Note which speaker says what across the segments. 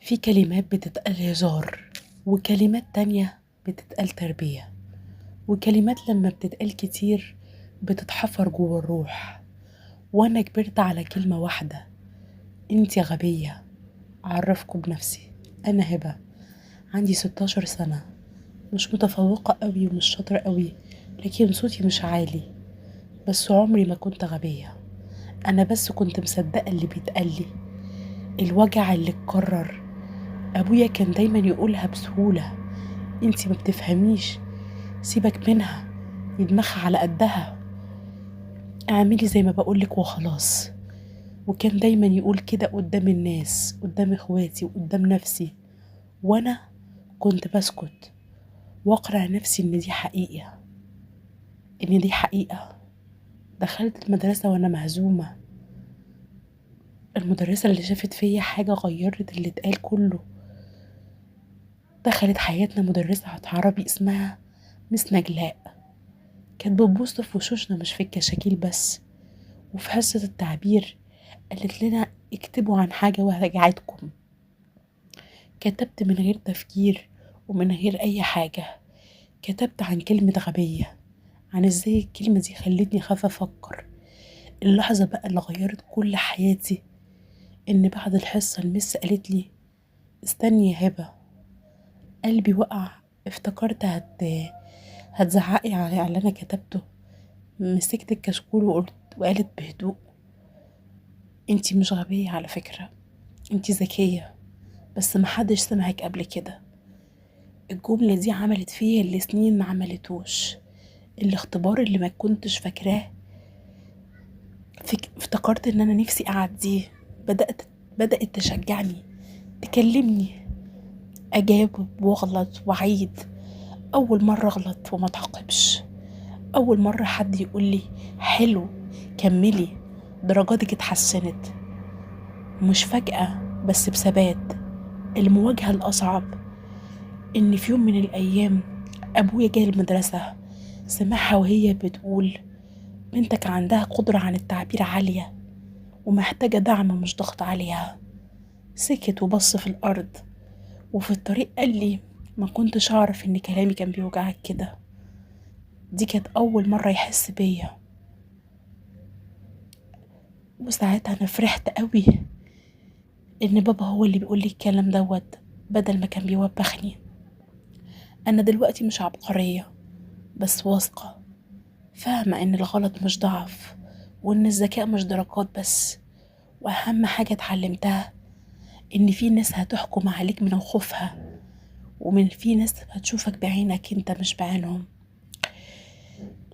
Speaker 1: في كلمات بتتقال هزار، وكلمات تانية بتتقال تربية، وكلمات لما بتتقال كتير بتتحفر جوه الروح. وانا كبرت على كلمة واحدة: انتي غبية. اعرفكم بنفسي، انا هبة، عندي 16 سنة، مش متفوقة قوي ومش شاطرة قوي، لكن صوتي مش عالي. بس عمري ما كنت غبية، انا بس كنت مصدقة اللي بيتقالي، الوجع اللي اتكرر. ابويا كان دايما يقولها بسهولة: انتي ما بتفهميش، سيبك منها، دي دماغها على قدها، اعملي زي ما بقولك وخلاص. وكان دايما يقول كده قدام الناس، قدام اخواتي وقدام نفسي، وانا كنت بسكت واقرع نفسي ان دي حقيقة. دخلت المدرسة وانا مهزومة. المدرسة اللي شافت فيا حاجة غيرت اللي اتقال كله. دخلت حياتنا مدرسة عربي اسمها مس نجلاء، كانت بتبص في وشوشنا مش في الكشاكيل بس. وفي حصة التعبير قالت لنا: اكتبوا عن حاجة وجعتكم. كتبت من غير تفكير ومن غير أي حاجة. كتبت عن كلمة غبية، عن ازاي الكلمة دي خلتني خاف أفكر. اللحظة بقى اللي غيرت كل حياتي إن بعد الحصة المس قالت لي: استني يا هبة. قلبي وقع، افتكرت هتزعقي على اللي أنا كتبته. مسكت الكشكول وقالت بهدوء: انتي مش غبية على فكرة، انتي ذكية، بس محدش سمعك قبل كده. الجملة دي عملت فيا اللي سنين ما عملتوش. الاختبار اللي ما كنتش فاكراه افتكرت ان انا نفسي اعديه. بدأت تشجعني، تكلمني، اجاوب واغلط واعيد. اول مرة اغلط وما اتعاقبش، اول مرة حد يقول لي: حلو، كملي، درجاتك اتحسنت. مش فجأة بس بثبات. المواجهة الأصعب إن في يوم من الأيام أبويا جاي المدرسة، سمعها وهي بتقول: بنتك عندها قدرة عن التعبير عالية ومحتاجة دعم مش ضغط عليها. سكت وبص في الأرض، وفي الطريق قال لي: ما كنتش أعرف إن كلامي كان بيوجعك كده. دي كانت أول مرة يحس بيا، وساعتها أنا فرحت قوي إن بابا هو اللي بيقول لي الكلام دوت بدل ما كان بيوبخني. أنا دلوقتي مش عبقرية، بس واثقة، فاهمة إن الغلط مش ضعف، وإن الذكاء مش درجات بس. وأهم حاجة اتعلمتها إن في ناس هتحكم عليك من خوفها، في ناس هتشوفك بعينك انت مش بعينهم.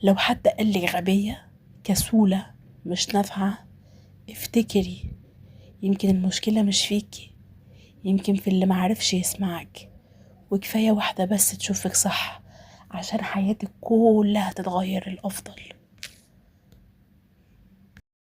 Speaker 1: لو حد قال لي غبية، كسولة، مش نافعة، افتكري: يمكن المشكلة مش فيكي، يمكن في اللي معرفش يسمعك. وكفاية واحدة بس تشوفك صح عشان حياتك كلها تتغير الأفضل.